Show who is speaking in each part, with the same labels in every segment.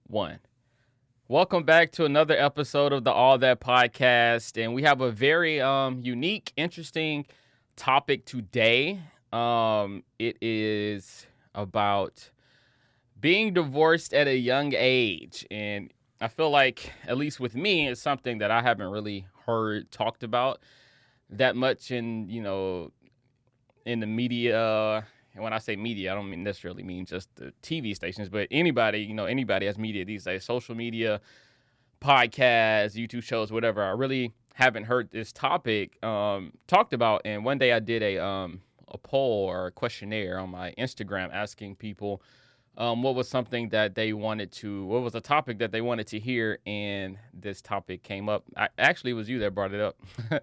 Speaker 1: One. Welcome back to another episode of the All That Podcast, and we have a very unique, interesting topic today. It is about being divorced at a young age, and I feel like, at least with me, it's something that I haven't really heard talked about that much in the media. And when I say media, I don't necessarily mean just the TV stations, but anybody has media these days, social media, podcasts, YouTube shows, whatever. I really haven't heard this topic talked about. And one day I did a poll or a questionnaire on my Instagram asking people what was a topic that they wanted to hear, and this topic came up. Actually, it was you that brought it up.
Speaker 2: Yes.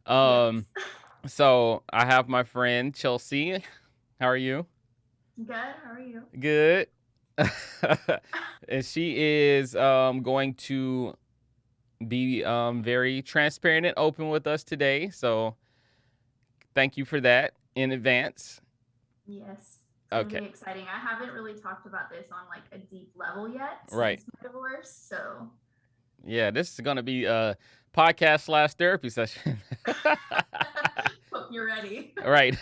Speaker 1: um, so I have my friend Chelsea. How are you?
Speaker 2: Good. How are you?
Speaker 1: Good. And she is going to be very transparent and open with us today. So thank you for that in advance.
Speaker 2: Yes. It's gonna
Speaker 1: Okay.
Speaker 2: be exciting. I haven't really talked about this on like a deep level yet
Speaker 1: Right.
Speaker 2: since my divorce, so
Speaker 1: Yeah, this is going to be a podcast/therapy session.
Speaker 2: hope you're ready.
Speaker 1: Right.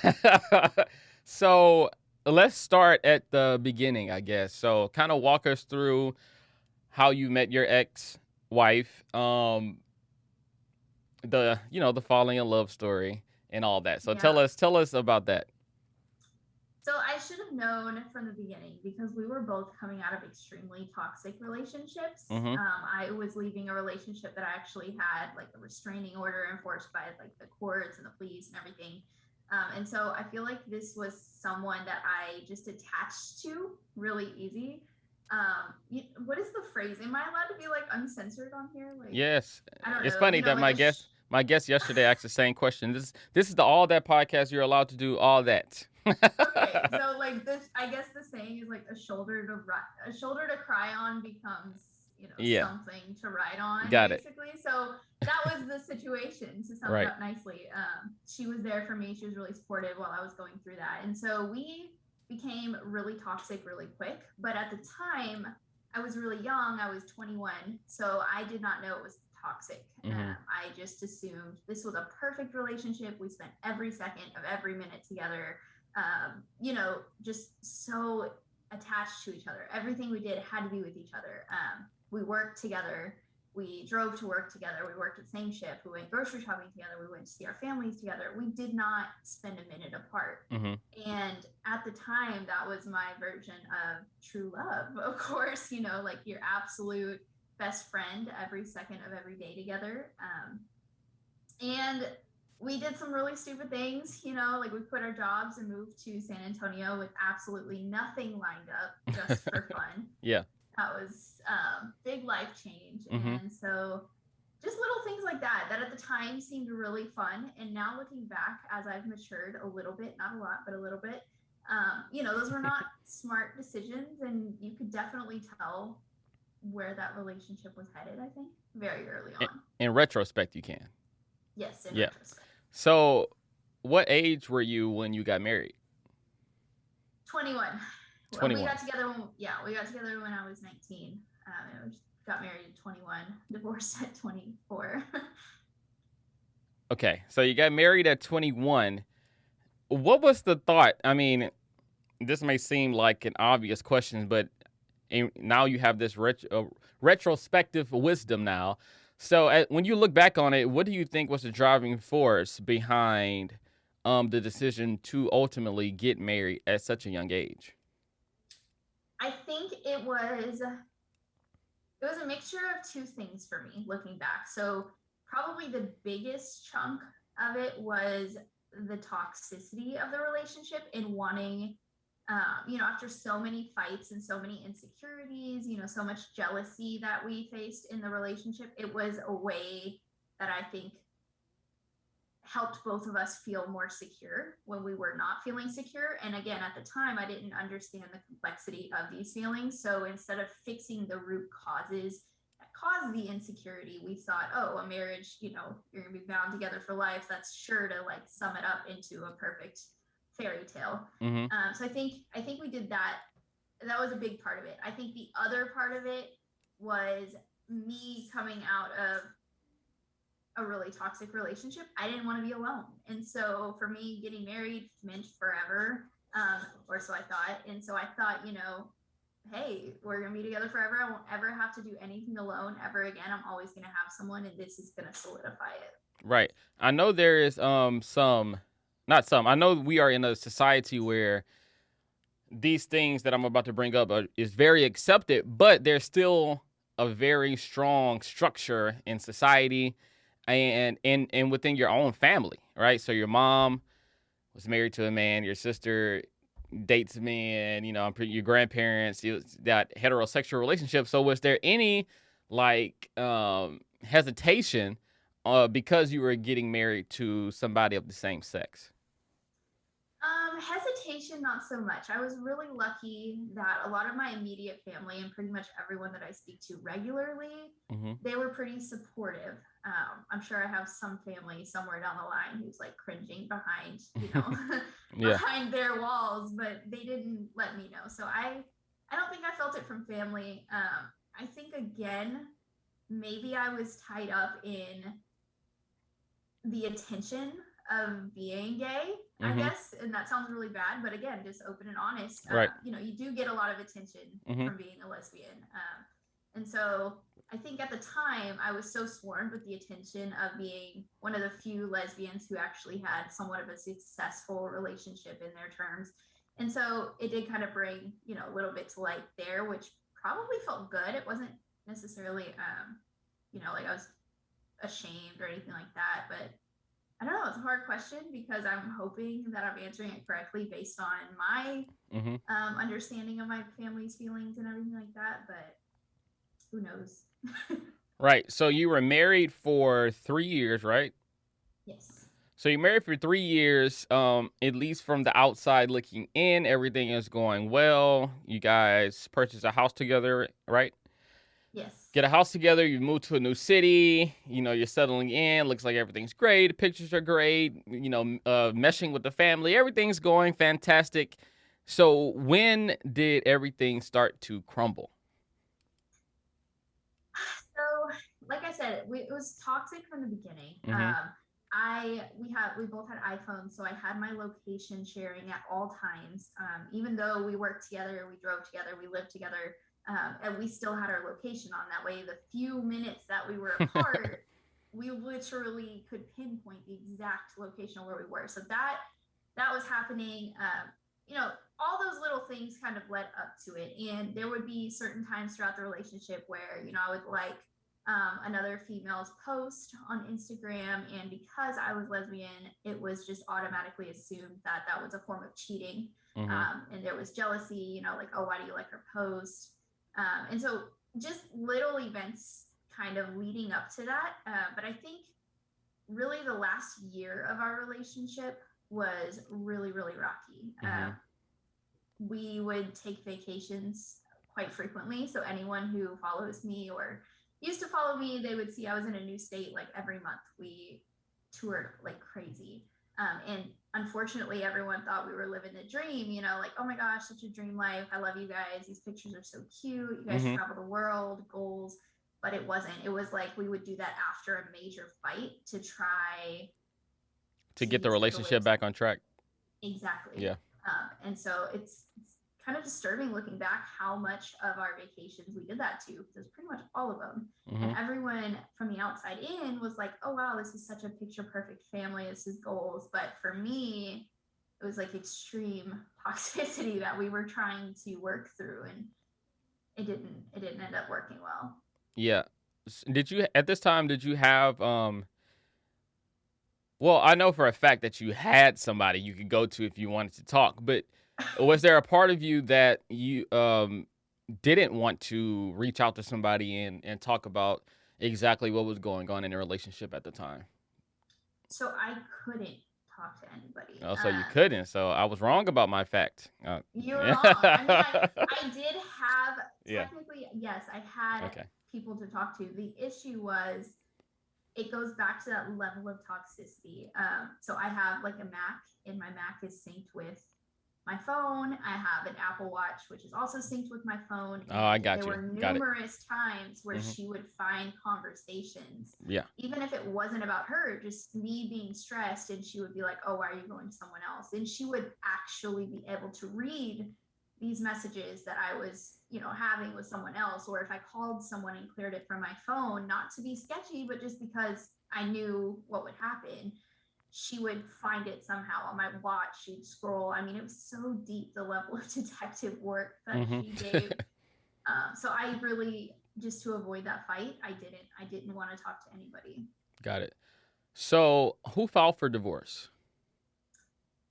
Speaker 1: So let's start at the beginning, I guess. So kind of walk us through how you met your ex-wife, the falling in love story and all that. So
Speaker 2: Yeah.
Speaker 1: tell us about that.
Speaker 2: So I should have known from the beginning because we were both coming out of extremely toxic relationships.
Speaker 1: Mm-hmm.
Speaker 2: I was leaving a relationship that I actually had like a restraining order enforced by like the courts and the police and everything. And so I feel like this was someone that I just attached to really easy. What is the phrase? Am I allowed to be like uncensored on here? Like,
Speaker 1: Yes,
Speaker 2: I don't
Speaker 1: it's
Speaker 2: know,
Speaker 1: funny that
Speaker 2: like
Speaker 1: my guest yesterday asked the same question. This is the All That podcast. You're allowed to do all that.
Speaker 2: okay, so like this, I guess the saying is like a shoulder to cry on becomes
Speaker 1: Yeah,
Speaker 2: something to ride on,
Speaker 1: got it.
Speaker 2: basically. So that was the situation. To sum it
Speaker 1: Right.
Speaker 2: up nicely, she was there for me. She was really supportive while I was going through that, and so we became really toxic really quick. But at the time, I was really young. I was 21, so I did not know it was toxic.
Speaker 1: Mm-hmm.
Speaker 2: I just assumed this was a perfect relationship. We spent every second of every minute together, just so attached to each other. Everything we did had to be with each other. We worked together. We drove to work together. We worked at the same shift. We went grocery shopping together. We went to see our families together. We did not spend a minute apart.
Speaker 1: Mm-hmm.
Speaker 2: And at the time, that was my version of true love. Of course, like your absolute best friend every second of every day together. And we did some really stupid things, like we quit our jobs and moved to San Antonio with absolutely nothing lined up, just for fun.
Speaker 1: Yeah.
Speaker 2: That was big life change.
Speaker 1: Mm-hmm.
Speaker 2: And so just little things like that at the time seemed really fun. And now looking back, as I've matured a little bit, not a lot, but a little bit, those were not smart decisions. And you could definitely tell where that relationship was headed, I think, very early on.
Speaker 1: In retrospect, you can.
Speaker 2: Yes, in
Speaker 1: Yeah.
Speaker 2: retrospect.
Speaker 1: So, what age were you when you got married?
Speaker 2: 21. We
Speaker 1: 21.
Speaker 2: got together when I was 19. And we got married at 21, divorced at 24.
Speaker 1: Okay. So you got married at 21. What was the thought? I mean, this may seem like an obvious question, but now you have this retrospective wisdom now. So when you look back on it, what do you think was the driving force behind the decision to ultimately get married at such a young age?
Speaker 2: I think it was a mixture of two things for me looking back. So probably the biggest chunk of it was the toxicity of the relationship and wanting, after so many fights and so many insecurities, so much jealousy that we faced in the relationship, it was a way that I think helped both of us feel more secure when we were not feeling secure. And again, at the time, I didn't understand the complexity of these feelings. So instead of fixing the root causes that cause the insecurity, we thought, oh, a marriage, you're going to be bound together for life. That's sure to like sum it up into a perfect fairy tale.
Speaker 1: Mm-hmm.
Speaker 2: So I think we did that. That was a big part of it. I think the other part of it was me coming out of a really toxic relationship. I didn't want to be alone. And so for me, getting married meant forever, or so I thought. And so I thought, hey, we're going to be together forever. I won't ever have to do anything alone ever again. I'm always going to have someone, and this is going to solidify it.
Speaker 1: Right. I know there is not some. I know we are in a society where these things that I'm about to bring up is very accepted, but there's still a very strong structure in society and within your own family, right? So your mom was married to a man, your sister dates a man, your grandparents, that heterosexual relationship. So was there any like hesitation because you were getting married to somebody of the same sex?
Speaker 2: Hesitation, not so much. I was really lucky that a lot of my immediate family and pretty much everyone that I speak to regularly, they were pretty supportive. I'm sure I have some family somewhere down the line who's like cringing behind, behind their walls, but they didn't let me know. So I don't think I felt it from family. I think again, maybe I was tied up in the attention of being gay, I guess, and that sounds really bad, but again, just open and honest.
Speaker 1: Right.
Speaker 2: You do get a lot of attention from being a lesbian, and so I think at the time I was so swarmed with the attention of being one of the few lesbians who actually had somewhat of a successful relationship in their terms, and so it did kind of bring a little bit to light there, which probably felt good. It wasn't necessarily like I was ashamed or anything like that, but I don't know. It's a hard question because I'm hoping that I'm answering it correctly based on my understanding of my family's feelings and everything like that. But who knows?
Speaker 1: Right. So you were married for 3 years, right?
Speaker 2: Yes.
Speaker 1: So you're married for 3 years. At least from the outside looking in, everything is going well. You guys purchased a house together, right?
Speaker 2: Yes.
Speaker 1: Get a house together, you move to a new city, you're settling in, looks like everything's great, the pictures are great, meshing with the family, everything's going fantastic. So when did everything start to crumble?
Speaker 2: So, like I said, it was toxic from the beginning. We both had iPhones, so I had my location sharing at all times. Even though we worked together, we drove together, we lived together. And we still had our location on. That way, the few minutes that we were apart, we literally could pinpoint the exact location of where we were. So that was happening. All those little things kind of led up to it. And there would be certain times throughout the relationship where, I would like another female's post on Instagram. And because I was lesbian, it was just automatically assumed that that was a form of cheating. And there was jealousy, like, oh, why do you like her post? And so just little events kind of leading up to that. But I think really the last year of our relationship was really, really rocky. We would take vacations quite frequently. So anyone who follows me or used to follow me, they would see I was in a new state like every month. We toured like crazy. And unfortunately, everyone thought we were living the dream, like, oh my gosh, such a dream life. I love you guys. These pictures are so cute. You guys travel the world, goals. But it wasn't. It was like we would do that after a major fight to try
Speaker 1: to get the relationship back on track.
Speaker 2: Exactly.
Speaker 1: Yeah.
Speaker 2: And so it's kind of disturbing looking back how much of our vacations we did that to, because it's pretty much all of them. And everyone from the outside in was like, oh wow, this is such a picture perfect family, this is goals. But for me, it was like extreme toxicity that we were trying to work through, and it didn't end up working well.
Speaker 1: Yeah. Did you have well, I know for a fact that you had somebody you could go to if you wanted to talk, but was there a part of you that you didn't want to reach out to somebody and talk about exactly what was going on in the relationship at the time?
Speaker 2: So I couldn't talk to anybody.
Speaker 1: Oh, so you couldn't. So I was wrong about my fact.
Speaker 2: You're wrong. I mean, I did have, technically, yes, I had people to talk to. The issue was, it goes back to that level of toxicity. So I have like a Mac, and my Mac is synced with my phone. I have an Apple Watch, which is also synced with my phone.
Speaker 1: Oh, I
Speaker 2: And
Speaker 1: got
Speaker 2: there
Speaker 1: you.
Speaker 2: were
Speaker 1: Got it.
Speaker 2: numerous times where
Speaker 1: Hmm.
Speaker 2: she would find conversations,
Speaker 1: Yeah.
Speaker 2: even if it wasn't about her, just me being stressed. And she would be like, oh, why are you going to someone else? And she would actually be able to read these messages that I was, having with someone else. Or if I called someone and cleared it from my phone, not to be sketchy, but just because I knew what would happen, she would find it somehow on my watch. She'd scroll. I mean, it was so deep, the level of detective work that
Speaker 1: Hmm.
Speaker 2: she gave. So I really, just to avoid that fight, I didn't want to talk to anybody.
Speaker 1: Got it. So, who filed for divorce?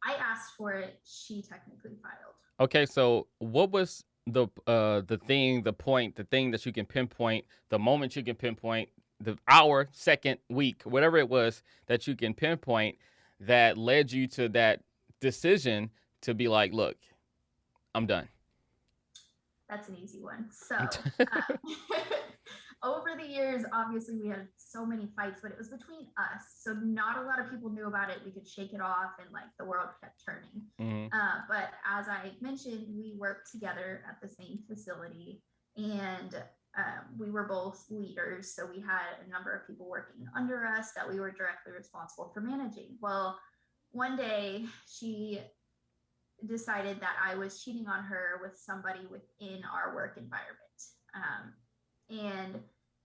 Speaker 2: I asked for it. She technically filed.
Speaker 1: Okay, so what was the thing, the point, the thing that you can pinpoint, the moment you can pinpoint, the hour, second, week, whatever it was that you can pinpoint that led you to that decision to be like, look, I'm done.
Speaker 2: That's an easy one. So, over the years, obviously, we had so many fights, but it was between us. So, not a lot of people knew about it. We could shake it off, and like the world kept turning.
Speaker 1: Hmm.
Speaker 2: But as I mentioned, we worked together at the same facility, and we were both leaders. So, we had a number of people working under us that we were directly responsible for managing. Well, one day she decided that I was cheating on her with somebody within our work environment. And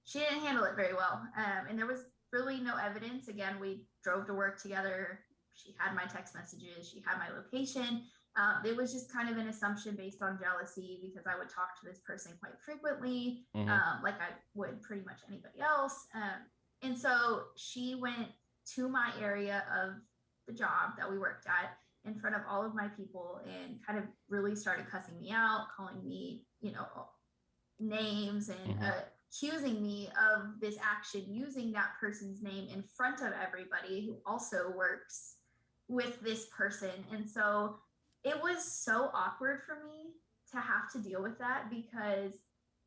Speaker 2: she didn't handle it very well. And there was really no evidence. Again, we drove to work together. She had my text messages, she had my location. It was just kind of an assumption based on jealousy because I would talk to this person quite frequently,
Speaker 1: Hmm.
Speaker 2: like I would pretty much anybody else. And so she went to my area of the job that we worked at in front of all of my people and kind of really started cussing me out, calling me, names and
Speaker 1: Hmm.
Speaker 2: accusing me of this action using that person's name in front of everybody who also works with this person. And so it was so awkward for me to have to deal with that because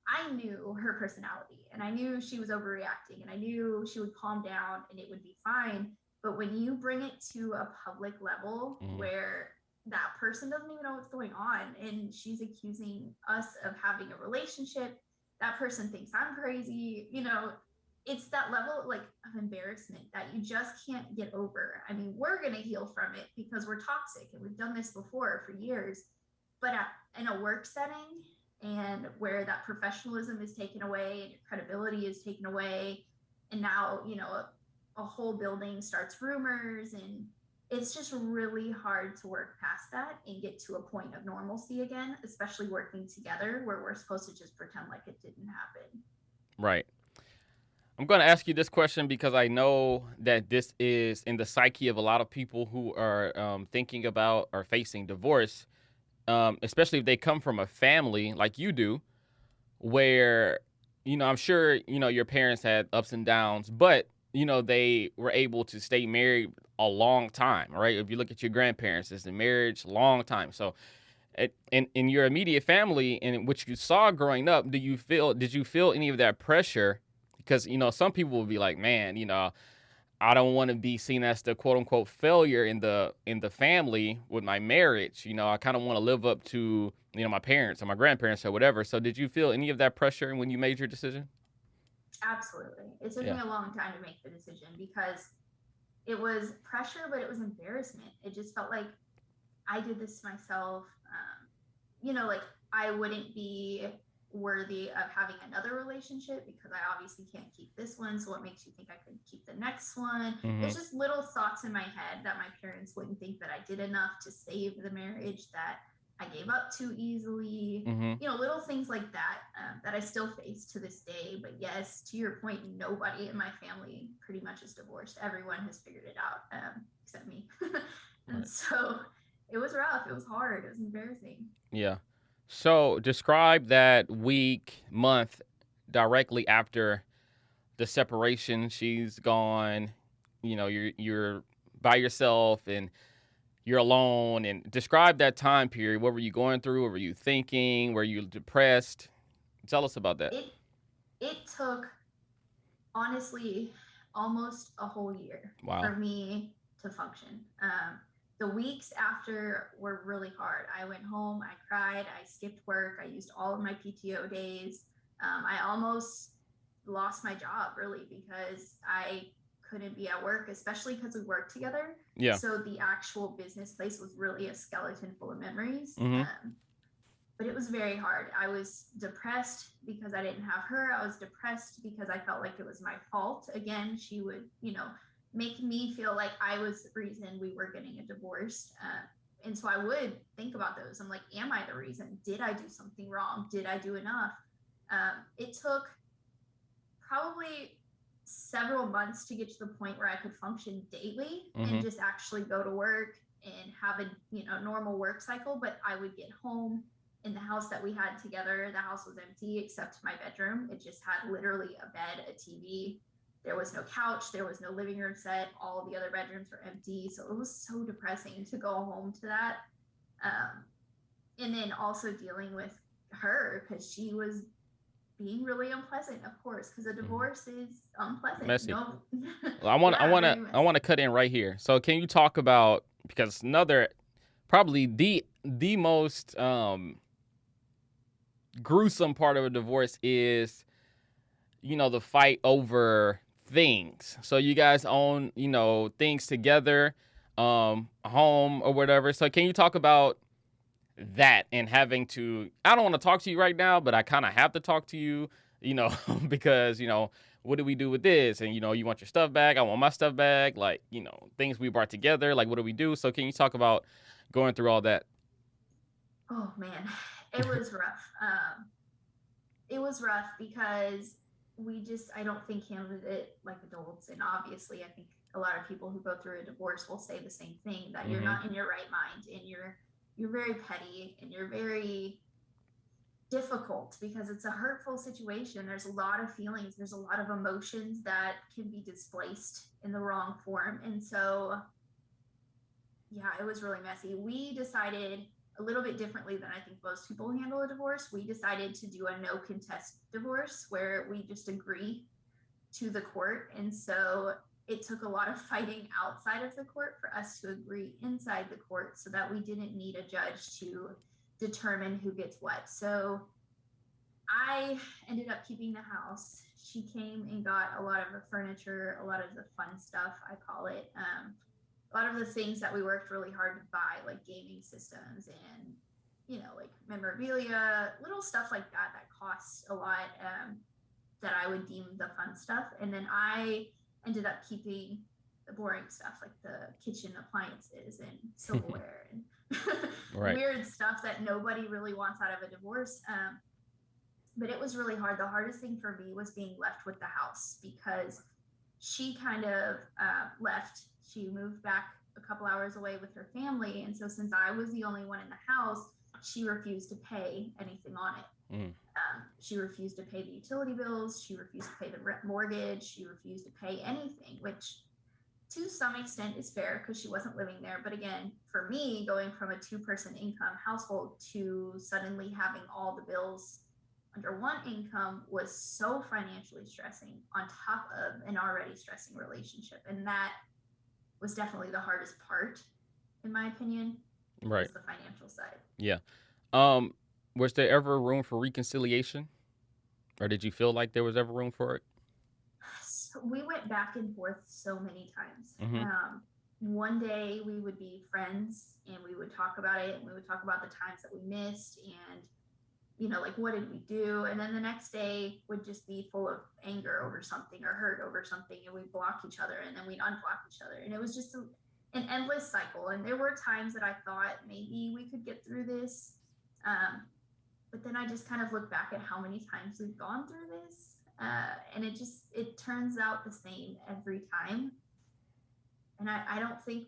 Speaker 2: I knew her personality and I knew she was overreacting and I knew she would calm down and it would be fine. But when you bring it to a public level
Speaker 1: Hmm.
Speaker 2: where that person doesn't even know what's going on and she's accusing us of having a relationship, that person thinks I'm crazy, it's that level like of embarrassment that you just can't get over. I mean, we're going to heal from it because we're toxic and we've done this before for years, but in a work setting and where that professionalism is taken away and your credibility is taken away, and now a whole building starts rumors, and it's just really hard to work past that and get to a point of normalcy again, especially working together where we're supposed to just pretend like it didn't happen.
Speaker 1: Right. I'm going to ask you this question because I know that this is in the psyche of a lot of people who are thinking about or facing divorce, especially if they come from a family like you do, where, I'm sure, your parents had ups and downs, but, they were able to stay married a long time, right? If you look at your grandparents, it's a marriage, long time. So, in your immediate family and what you saw growing up, did you feel any of that pressure? Because, some people will be like, man, I don't want to be seen as the quote unquote failure in the family with my marriage. I kind of want to live up to, my parents or my grandparents or whatever. So did you feel any of that pressure when you made your decision?
Speaker 2: Absolutely. It took
Speaker 1: Yeah.
Speaker 2: me a long time to make the decision because it was pressure, but it was embarrassment. It just felt like I did this to myself. Like I wouldn't be worthy of having another relationship because I obviously can't keep this one. So what makes you think I could keep the next one?
Speaker 1: Mm-hmm.
Speaker 2: It's just little thoughts in my head that my parents wouldn't think that I did enough to save the marriage, that I gave up too easily.
Speaker 1: Mm-hmm.
Speaker 2: Little things like that that I still face to this day. But yes, to your point, nobody in my family pretty much is divorced. Everyone has figured it out except me. And
Speaker 1: Right.
Speaker 2: so it was rough. It was hard. It was embarrassing.
Speaker 1: Yeah. So describe that week, month directly after the separation. She's gone. You're by yourself and you're alone, and describe that time period. What were you going through? What were you thinking? Were you depressed? Tell us about that.
Speaker 2: It took, honestly, almost a whole year
Speaker 1: Wow.
Speaker 2: for me to function. The weeks after were really hard. I went home, I cried, I skipped work, I used all of my PTO days. I almost lost my job really because I couldn't be at work, especially because we worked together.
Speaker 1: Yeah.
Speaker 2: So the actual business place was really a skeleton full of memories.
Speaker 1: Mm-hmm.
Speaker 2: But it was very hard. I was depressed because I didn't have her. I was depressed because I felt like it was my fault. Again, she would, make me feel like I was the reason we were getting a divorce. And so I would think about those. I'm like, am I the reason? Did I do something wrong? Did I do enough? It took probably several months to get to the point where I could function daily
Speaker 1: Mm-hmm.
Speaker 2: and just actually go to work and have a normal work cycle. But I would get home in the house that we had together. The house was empty except my bedroom. It just had literally a bed, a TV. There was no couch. There was no living room set. All of the other bedrooms were empty. So it was so depressing to go home to that. And then also dealing with her because she was being really unpleasant, of course, because a divorce is unpleasant.
Speaker 1: Messy.
Speaker 2: No,
Speaker 1: Well, I want to cut in right here. So can you talk about, because another probably the most gruesome part of a divorce is the fight over things. So you guys own things together, a home or whatever. So can you talk about that and having to, I don't want to talk to you right now, but I kind of have to talk to you, because, what do we do with this? And, you want your stuff back. I want my stuff back. Like, things we brought together. Like, what do we do? So can you talk about going through all that?
Speaker 2: Oh, man. It was rough. It was rough because I don't think handled it like adults. And obviously, I think a lot of people who go through a divorce will say the same thing, that you're not in your right mind and you're very petty and you're very difficult because it's a hurtful situation. There's a lot of feelings, there's a lot of emotions that can be displaced in the wrong form. And so, yeah, it was really messy. We decided a little bit differently than I think most people handle a divorce. We decided to do a no contest divorce where we just agree to the court. And so it took a lot of fighting outside of the court for us to agree inside the court so that we didn't need a judge to determine who gets what. So I ended up keeping the house. She came and got a lot of the furniture, a lot of the fun stuff, I call it. A lot of the things that we worked really hard to buy, like gaming systems and, like memorabilia, little stuff like that costs a lot, that I would deem the fun stuff. And then I ended up keeping the boring stuff, like the kitchen appliances and silverware and
Speaker 1: Right.
Speaker 2: weird stuff that nobody really wants out of a divorce. But it was really hard. The hardest thing for me was being left with the house because she kind of left. She moved back a couple hours away with her family. And so since I was the only one in the house, she refused to pay anything on it. She refused to pay the utility bills. She refused to pay the mortgage. She refused to pay anything, which to some extent is fair because she wasn't living there. But again, for me, going from a 2-person income household to suddenly having all the bills under one income was so financially stressing on top of an already stressing relationship. And that was definitely the hardest part, in my opinion,
Speaker 1: Right.
Speaker 2: was the financial side.
Speaker 1: Yeah. Was there ever room for reconciliation? Or did you feel like there was ever room for it?
Speaker 2: So we went back and forth so many times.
Speaker 1: Mm-hmm.
Speaker 2: One day we would be friends and we would talk about it and we would talk about the times that we missed and like what did we do? And then the next day would just be full of anger over something or hurt over something, and we'd block each other and then we'd unblock each other. And it was just an endless cycle. And there were times that I thought maybe we could get through this. But then I just kind of look back at how many times we've gone through this. And it turns out the same every time. And I don't think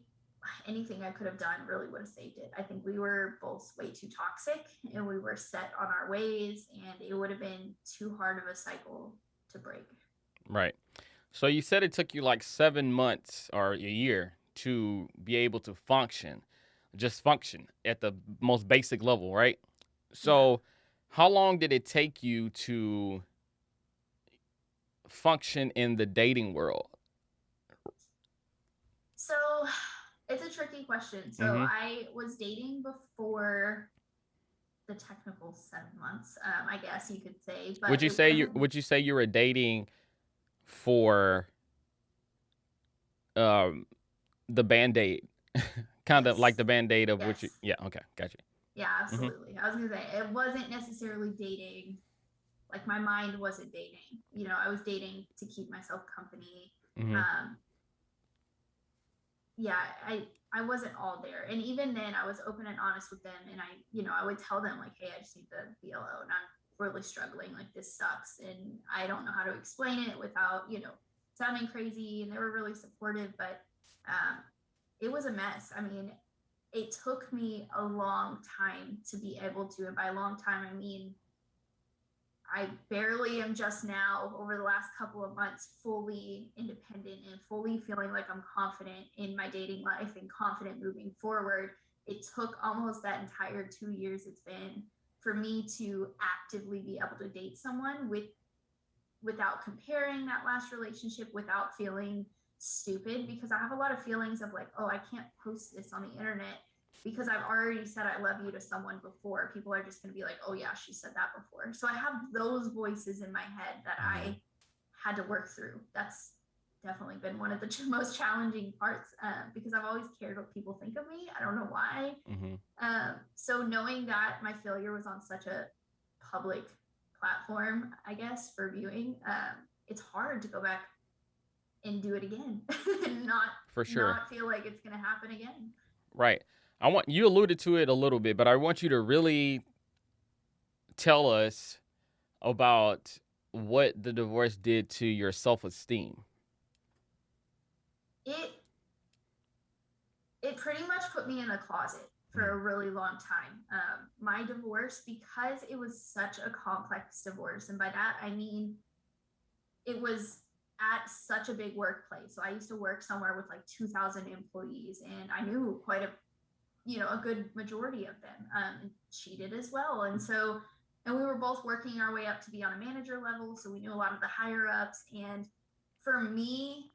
Speaker 2: anything I could have done really would have saved it. I think we were both way too toxic and we were set on our ways, and it would have been too hard of a cycle to break.
Speaker 1: Right. So you said it took you like 7 months or a year to be able to just function at the most basic level, right? So how long did it take you to function in the dating world?
Speaker 2: So It's a tricky question. So
Speaker 1: Mm-hmm.
Speaker 2: I was dating before the technical 7 months, I guess you could say, but it wasn't.
Speaker 1: Would you say you were dating for um the band-aid? Kind of like
Speaker 2: Yes,
Speaker 1: the band-aid of which you,
Speaker 2: yes,
Speaker 1: yeah, okay, gotcha.
Speaker 2: yeah,
Speaker 1: Mm-hmm.
Speaker 2: absolutely. I was gonna say it wasn't necessarily dating. Like my mind wasn't dating. I was dating to keep myself company.
Speaker 1: Mm-hmm.
Speaker 2: Um, yeah, I wasn't all there, and even then, I was open and honest with them, and I would tell them like, hey, I just need the BLO, and I'm really struggling. Like this sucks, and I don't know how to explain it without sounding crazy. And they were really supportive, but um, it was a mess. I mean, it took me a long time to be able to, and by a long time, I mean I barely am just now over the last couple of months fully independent and fully feeling like I'm confident in my dating life and confident moving forward. It took almost that entire 2 years it's been for me to actively be able to date someone without comparing that last relationship, without feeling stupid, because I have a lot of feelings of like, oh, I can't post this on the internet because I've already said I love you to someone before. People are just going to be like, oh yeah, she said that before. So I have those voices in my head that
Speaker 1: Mm-hmm.
Speaker 2: I had to work through. That's definitely been one of the most challenging parts, because I've always cared what people think of me. I don't know why.
Speaker 1: Mm-hmm.
Speaker 2: So knowing that my failure was on such a public platform, I guess, for viewing, it's hard to go back and do it again and not
Speaker 1: For sure.
Speaker 2: not feel like it's going to happen again.
Speaker 1: Right. I want you alluded to it a little bit, but I want you to really tell us about what the divorce did to your self-esteem.
Speaker 2: It it pretty much put me in a closet for a really long time. My divorce, because it was such a complex divorce, and by that I mean it was at such a big workplace. So I used to work somewhere with like 2,000 employees, and I knew quite a good majority of them. She did as well, and we were both working our way up to be on a manager level, so we knew a lot of the higher ups. And for me,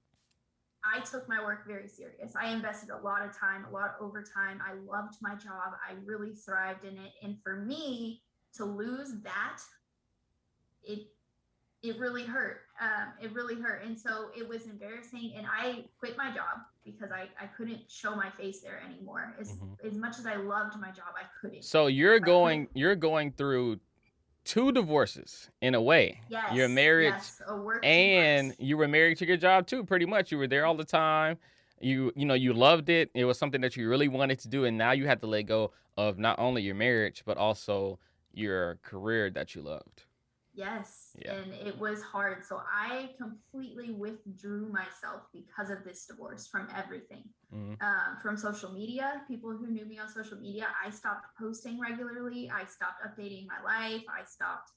Speaker 2: I took my work very serious. I invested a lot of time, a lot of overtime. I loved my job. I really thrived in it. And for me to lose that, it it really hurt. It really hurt. And so it was embarrassing. And I quit my job because I couldn't show my face there anymore.
Speaker 1: Mm-hmm.
Speaker 2: As much as I loved my job, I couldn't.
Speaker 1: So
Speaker 2: So I quit.
Speaker 1: you're going through two divorces in a way. Your
Speaker 2: Yes,
Speaker 1: marriage
Speaker 2: yes, a work
Speaker 1: and
Speaker 2: divorce.
Speaker 1: you were married to your job too, pretty much. You were there all the time. You loved it. It was something that you really wanted to do, and now you had to let go of not only your marriage but also your career that you loved.
Speaker 2: Yes,
Speaker 1: Yeah.
Speaker 2: and it was hard. So I completely withdrew myself because of this divorce from everything.
Speaker 1: Mm-hmm.
Speaker 2: From social media, people who knew me on social media, I stopped posting regularly. I stopped updating my life. I stopped,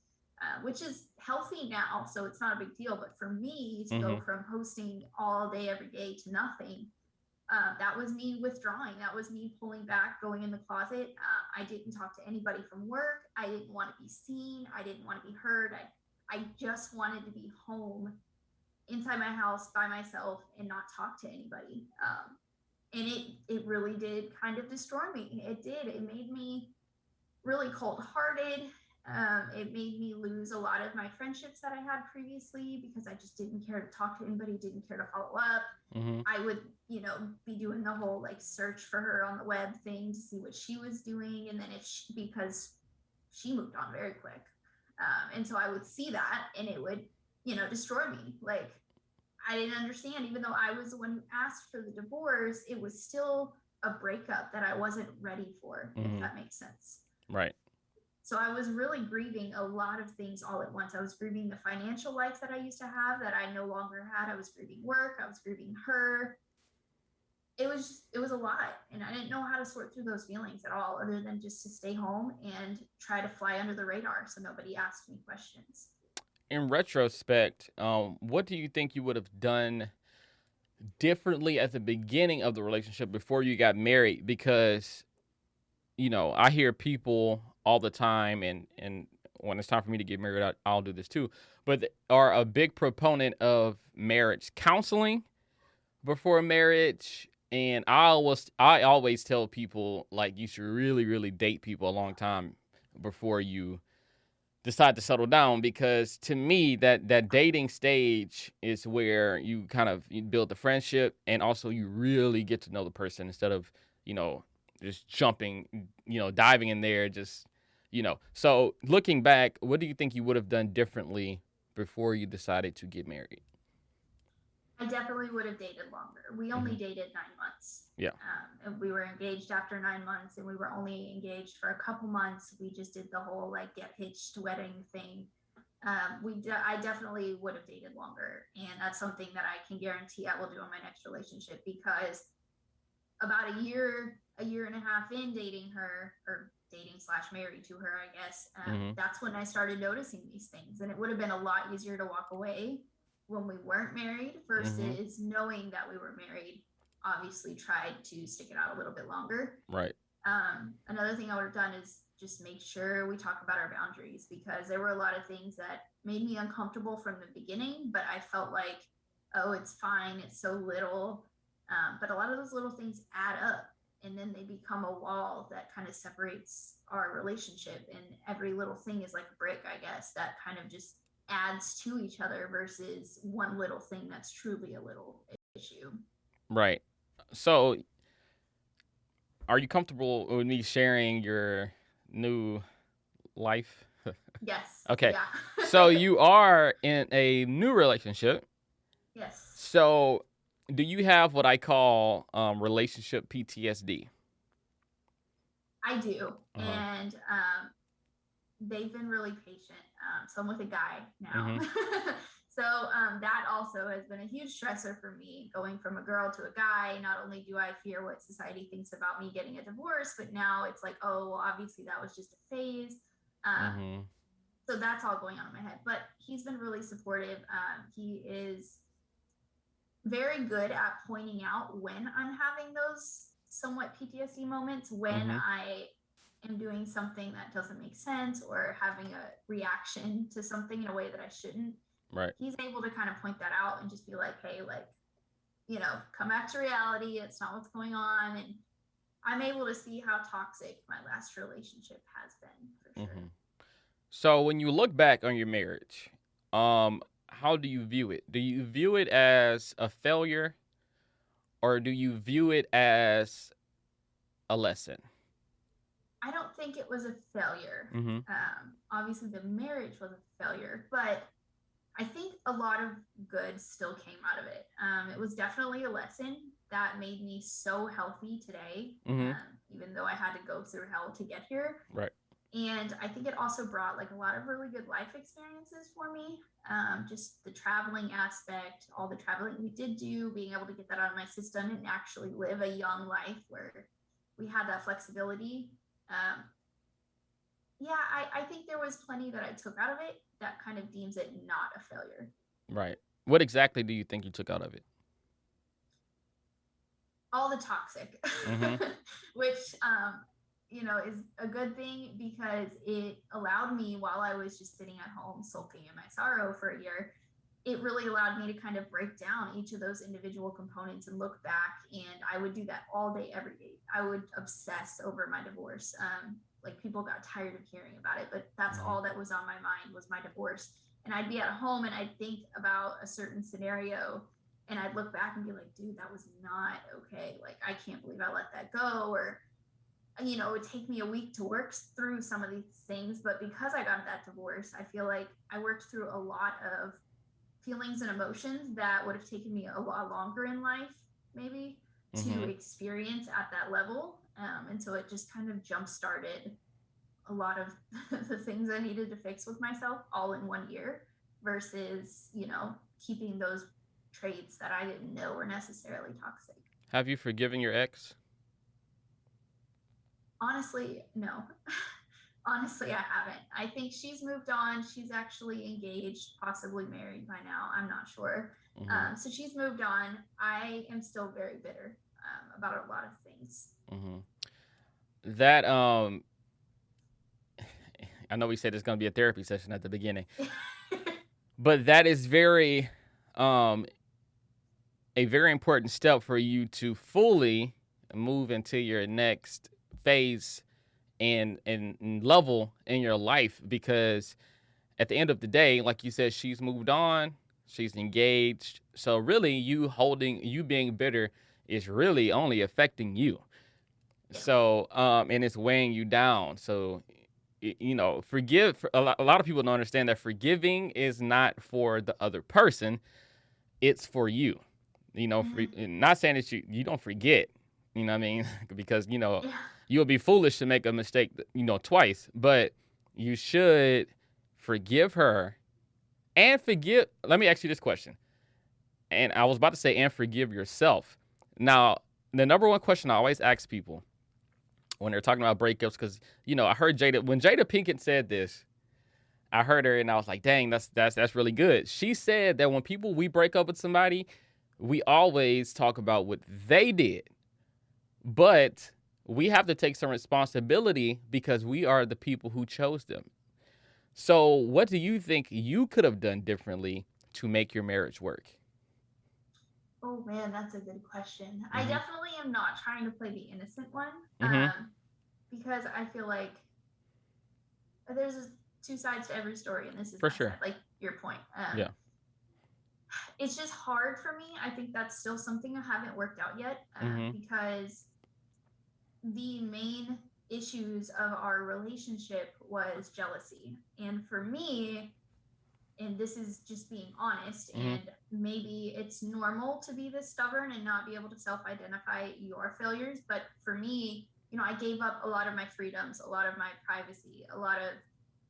Speaker 2: which is healthy now, so it's not a big deal. But for me to
Speaker 1: Mm-hmm.
Speaker 2: go from posting all day, every day to nothing, that was me withdrawing. That was me pulling back, going in the closet. I didn't talk to anybody from work. I didn't want to be seen. I didn't want to be heard. I just wanted to be home inside my house by myself and not talk to anybody. And it really did kind of destroy me. It did. It made me really cold hearted. It made me lose a lot of my friendships that I had previously because I just didn't care to talk to anybody, didn't care to follow up.
Speaker 1: Mm-hmm.
Speaker 2: I would, be doing the whole like search for her on the web thing to see what she was doing. And then because she moved on very quick. And so I would see that and it would, destroy me. Like I didn't understand, even though I was the one who asked for the divorce, it was still a breakup that I wasn't ready for, if
Speaker 1: Mm-hmm.
Speaker 2: that makes sense.
Speaker 1: Right.
Speaker 2: So I was really grieving a lot of things all at once. I was grieving the financial life that I used to have that I no longer had. I was grieving work. I was grieving her. It was a lot. And I didn't know how to sort through those feelings at all, other than just to stay home and try to fly under the radar so nobody asked me questions.
Speaker 1: In retrospect, what do you think you would have done differently at the beginning of the relationship before you got married? Because I hear people all the time, and when it's time for me to get married, I'll do this too. But are a big proponent of marriage counseling before marriage, And I always tell people, like, you should really, really date people a long time before you decide to settle down, because to me that dating stage is where you build the friendship, and also you really get to know the person instead of, you know, just jumping, diving in there, so looking back, what do you think you would have done differently before you decided to get married?
Speaker 2: I definitely would have dated longer. We only
Speaker 1: Hmm.
Speaker 2: dated 9 months.
Speaker 1: Yeah.
Speaker 2: And we were engaged after 9 months, and we were only engaged for a couple months. We just did the whole like get hitched wedding thing. I definitely would have dated longer, and that's something that I can guarantee I will do in my next relationship, because about a year and a half in dating her, or dating slash married to her, I guess,
Speaker 1: Hmm.
Speaker 2: that's when I started noticing these things. And it would have been a lot easier to walk away when we weren't married
Speaker 1: Hmm.
Speaker 2: versus knowing that we were married. Obviously, tried to stick it out a little bit longer.
Speaker 1: Right.
Speaker 2: Another thing I would have done is just make sure we talk about our boundaries, because there were a lot of things that made me uncomfortable from the beginning, but I felt like, oh, it's fine, it's so little. But a lot of those little things add up, and then they become a wall that kind of separates our relationship. And every little thing is like a brick, I guess, that kind of just adds to each other versus one little thing that's truly a little issue.
Speaker 1: Right. So, are you comfortable with me sharing your new life?
Speaker 2: Yes.
Speaker 1: Okay.
Speaker 2: Yeah.
Speaker 1: So you are in a new relationship.
Speaker 2: Yes.
Speaker 1: So, do you have what I call relationship PTSD?
Speaker 2: I do.
Speaker 1: Uh huh.
Speaker 2: And they've been really patient. So I'm with a guy now.
Speaker 1: Mhm.
Speaker 2: So that also has been a huge stressor for me, going from a girl to a guy. Not only do I fear what society thinks about me getting a divorce, but now it's like, oh, well, obviously that was just a phase. Um,
Speaker 1: Mhm.
Speaker 2: so that's all going on in my head. But he's been really supportive. He is very good at pointing out when I'm having those somewhat PTSD moments, when
Speaker 1: Mhm.
Speaker 2: I am doing something that doesn't make sense or having a reaction to something in a way that I shouldn't.
Speaker 1: Right.
Speaker 2: He's able to kind of point that out and just be like, hey, like, come back to reality. It's not what's going on. And I'm able to see how toxic my last relationship has been, for sure.
Speaker 1: Mhm. So when you look back on your marriage, how do you view it? Do you view it as a failure, or do you view it as a lesson?
Speaker 2: I don't think it was a failure.
Speaker 1: Mhm.
Speaker 2: Obviously, the marriage was a failure, but I think a lot of good still came out of it. It was definitely a lesson that made me so healthy today,
Speaker 1: Mhm.
Speaker 2: even though I had to go through hell to get here.
Speaker 1: Right.
Speaker 2: And I think it also brought like a lot of really good life experiences for me. Just the traveling aspect, all the traveling we did do, being able to get that out of my system and actually live a young life where we had that flexibility. Um, yeah, I think there was plenty that I took out of it that kind of deems it not a failure.
Speaker 1: Right. What exactly do you think you took out of it?
Speaker 2: All the toxic,
Speaker 1: Mhm.
Speaker 2: which is a good thing, because it allowed me, while I was just sitting at home sulking in my sorrow for a year, it really allowed me to kind of break down each of those individual components and look back. And I would do that all day, every day. I would obsess over my divorce. Like, people got tired of hearing about it, but that's
Speaker 1: Mhm.
Speaker 2: all that was on my mind was my divorce. And I'd be at home and I'd think about a certain scenario, and I'd look back and be like, dude, that was not okay. Like, I can't believe I let that go. Or, it would take me a week to work through some of these things. But because I got that divorce, I feel like I worked through a lot of feelings and emotions that would have taken me a lot longer in life, maybe, to
Speaker 1: Mhm.
Speaker 2: experience at that level. And so it just kind of jump started a lot of the things I needed to fix with myself all in 1 year, versus, keeping those traits that I didn't know were necessarily toxic.
Speaker 1: Have you forgiven your ex?
Speaker 2: Honestly, no. Honestly, I haven't. I think she's moved on. She's actually engaged, possibly married by now. I'm not sure.
Speaker 1: Mhm.
Speaker 2: So she's moved on. I am still very bitter about a lot of things.
Speaker 1: Mhm. That I know we said it's going to be a therapy session at the beginning, but that is very um a very important step for you to fully move into your next phase and level in your life, because at the end of the day, like you said, she's moved on, she's engaged. So really you being bitter is really only affecting you.
Speaker 2: Yeah.
Speaker 1: So and it's weighing you down. So forgive. A lot of people don't understand that forgiving is not for the other person, it's for you. Not saying that you don't forget, you know what I mean? Because,
Speaker 2: Yeah.
Speaker 1: you'll be foolish to make a mistake, twice, but you should forgive her and forgive. Let me ask you this question. And I was about to say, and forgive yourself. Now, the number one question I always ask people when they're talking about breakups, because, I heard when Jada Pinkett said this, I heard her and I was like, dang, that's really good. She said that when we break up with somebody, we always talk about what they did, but we have to take some responsibility because we are the people who chose them. So what do you think you could have done differently to make your marriage work?
Speaker 2: Oh man, that's a good question. I
Speaker 1: Mm-hmm.
Speaker 2: definitely am not trying to play the innocent one,
Speaker 1: Mm-hmm.
Speaker 2: because I feel like there's two sides to every story, and this is
Speaker 1: For
Speaker 2: my
Speaker 1: sure.
Speaker 2: side, like your point.
Speaker 1: Yeah.
Speaker 2: It's just hard for me. I think that's still something I haven't worked out yet,
Speaker 1: Mm-hmm.
Speaker 2: because the main issues of our relationship was jealousy. And for me, and this is just being honest,
Speaker 1: Mm-hmm.
Speaker 2: and maybe it's normal to be this stubborn and not be able to self-identify your failures, but for me, I gave up a lot of my freedoms, a lot of my privacy, a lot of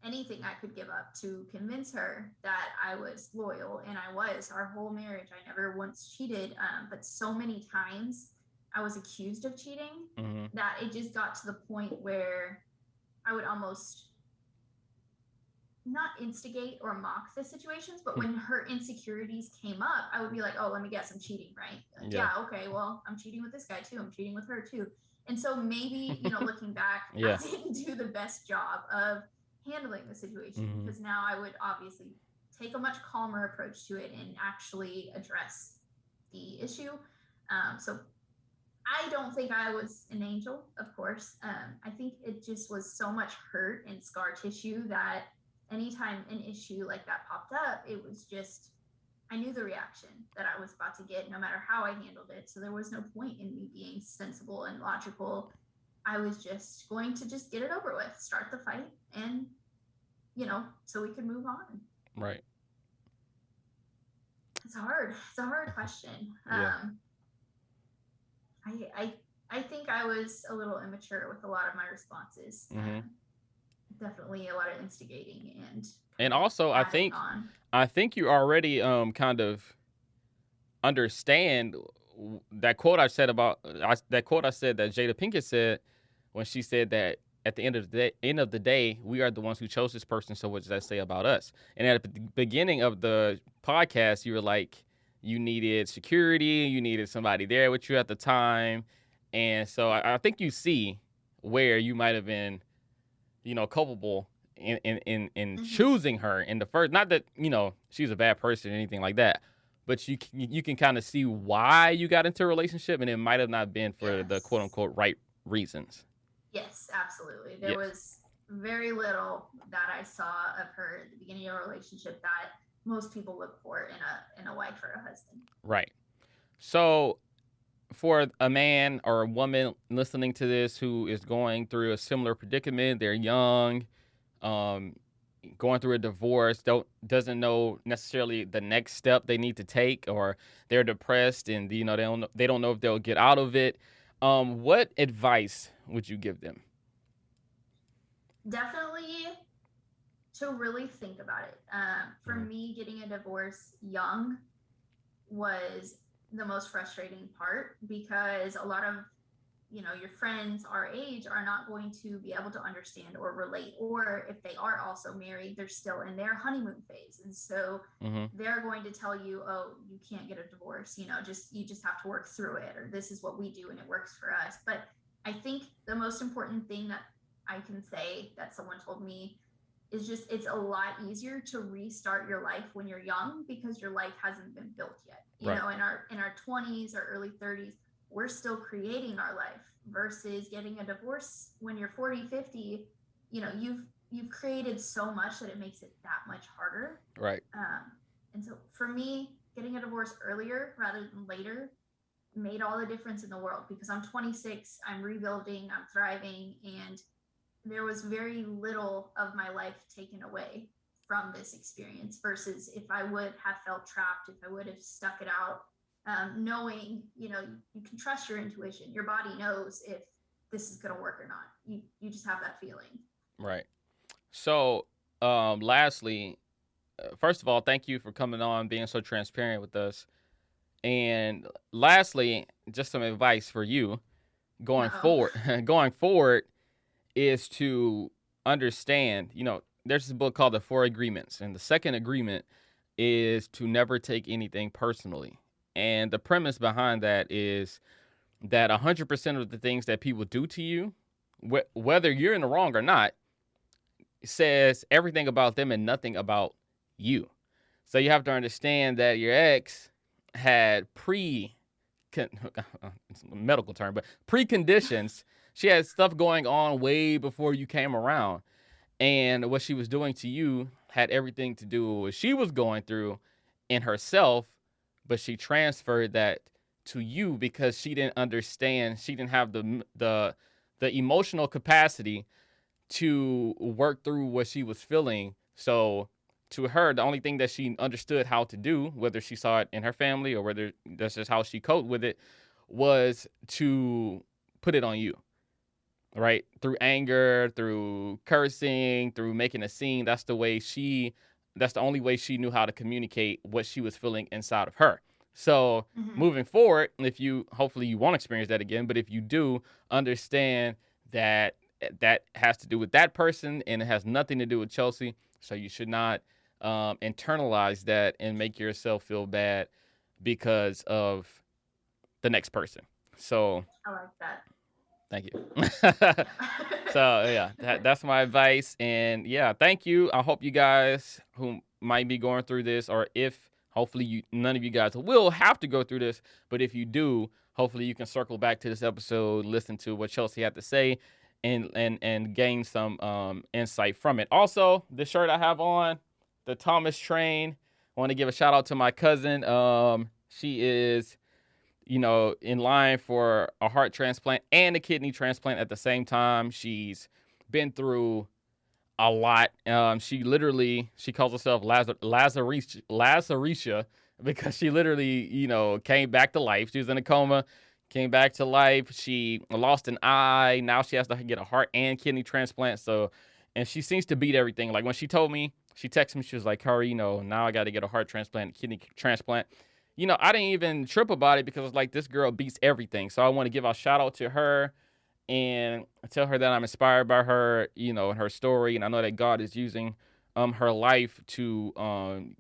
Speaker 2: anything I could give up to convince her that I was loyal. And I was. Our whole marriage, I never once cheated, but so many times I was accused of cheating
Speaker 1: Mm-hmm.
Speaker 2: that it just got to the point where I would almost not instigate or mock the situations, but when her insecurities came up, I would be like, oh, let me guess, I'm cheating, right? Like,
Speaker 1: Yeah.
Speaker 2: okay, well, I'm cheating with this guy too. I'm cheating with her too. And so maybe, looking back,
Speaker 1: Yeah.
Speaker 2: I didn't do the best job of handling the situation,
Speaker 1: Mm-hmm.
Speaker 2: because now I would obviously take a much calmer approach to it and actually address the issue. So I don't think I was an angel, of course. I think it just was so much hurt and scar tissue that anytime an issue like that popped up, it was just, I knew the reaction that I was about to get no matter how I handled it. So there was no point in me being sensible and logical. I was just going to just get it over with, start the fight, and, so we could move on.
Speaker 1: Right.
Speaker 2: It's hard. It's a hard question.
Speaker 1: Yeah.
Speaker 2: I think I was a little immature with a lot of my responses.
Speaker 1: Mm-hmm.
Speaker 2: Definitely a lot of instigating
Speaker 1: And also, I
Speaker 2: adding
Speaker 1: think
Speaker 2: on.
Speaker 1: you already kind of understand that quote I said that quote I said that Jada Pinkett said when she said that at the end of the day, we are the ones who chose this person. So what does that say about us? And at the beginning of the podcast, you were like, you needed security, you needed somebody there with you at the time, and so I think you see where you might have been, culpable in choosing her in the first. Not that she's a bad person or anything like that, but you can kind of see why you got into a relationship, and it might have not been for the quote unquote right reasons.
Speaker 2: Yes, absolutely. There
Speaker 1: Yes.
Speaker 2: was very little that I saw of her at the beginning of a relationship that most people look for in a wife or a husband.
Speaker 1: Right. So for a man or a woman listening to this who is going through a similar predicament, they're young, um, going through a divorce, doesn't know necessarily the next step they need to take, or they're depressed and they don't know if they'll get out of it. What advice would you give them?
Speaker 2: Definitely to really think about it. For me, getting a divorce young was the most frustrating part, because a lot of your friends our age are not going to be able to understand or relate, or if they are also married, they're still in their honeymoon phase, and so they're going to tell you, oh, you can't get a divorce, you just have to work through it, or this is what we do and it works for us. But I think the most important thing that I can say that someone told me it's a lot easier to restart your life when you're young because your life hasn't been built yet. You
Speaker 1: Right.
Speaker 2: know, in our 20s or early 30s, we're still creating our life versus getting a divorce when you're 40, 50. You know, you've created so much that it makes it that much harder.
Speaker 1: Right.
Speaker 2: And so for me, getting a divorce earlier rather than later made all the difference in the world because I'm 26, I'm rebuilding, I'm thriving, and there was very little of my life taken away from this experience versus if I would have felt trapped, if I would have stuck it out, knowing, you know, you can trust your intuition. Your body knows if this is going to work or not. You just have that feeling.
Speaker 1: Right. So, lastly, first of all, thank you for coming on, being so transparent with us. And lastly, just some advice for you going
Speaker 2: Uh-oh.
Speaker 1: forward. Going forward is to understand, there's this book called The Four Agreements, and the second agreement is to never take anything personally. And the premise behind that is that 100% of the things that people do to you, whether you're in the wrong or not, says everything about them and nothing about you. So you have to understand that your ex had it's a medical term, but preconditions. She had stuff going on way before you came around. And what she was doing to you had everything to do with what she was going through in herself, but she transferred that to you because she didn't understand. She didn't have the emotional capacity to work through what she was feeling. So to her, the only thing that she understood how to do, whether she saw it in her family or whether that's just how she coped with it, was to put it on you, right? Through anger, through cursing, through making a scene. That's the only way she knew how to communicate what she was feeling inside of her. So moving forward, hopefully you won't experience that again, but if you do, understand that has to do with that person and it has nothing to do with Chelsea. So you should not internalize that and make yourself feel bad because of the next person. So
Speaker 2: I like that.
Speaker 1: thank you. So yeah, that's my advice. And yeah, thank you. I hope you guys who might be going through this, or if hopefully none of you guys will have to go through this, but if you do, hopefully you can circle back to this episode, listen to what Chelsea had to say, and gain some insight from it. Also, the shirt I have on, the Thomas Train. I want to give a shout out to my cousin. She is in line for a heart transplant and a kidney transplant at the same time. She's been through a lot. She calls herself Lazarisha because she literally, came back to life. She was in a coma, came back to life. She lost an eye. Now she has to get a heart and kidney transplant. So, and she seems to beat everything. Like when she told me, she texted me, she was like, Khyrie, now I got to get a heart transplant, kidney transplant. I didn't even trip about it because it's like this girl beats everything. So I want to give a shout out to her and tell her that I'm inspired by her, and her story. And I know that God is using her life to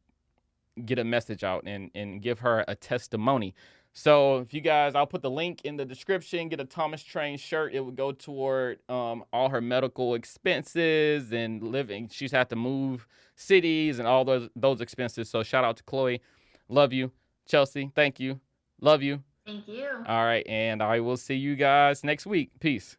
Speaker 1: get a message out and give her a testimony. So if you guys, I'll put the link in the description, get a Thomas Train shirt. It would go toward all her medical expenses and living. She's had to move cities and all those expenses. So shout out to Chloe. Love you. Chelsea, thank you. Love you.
Speaker 2: Thank you.
Speaker 1: All right. And I will see you guys next week. Peace.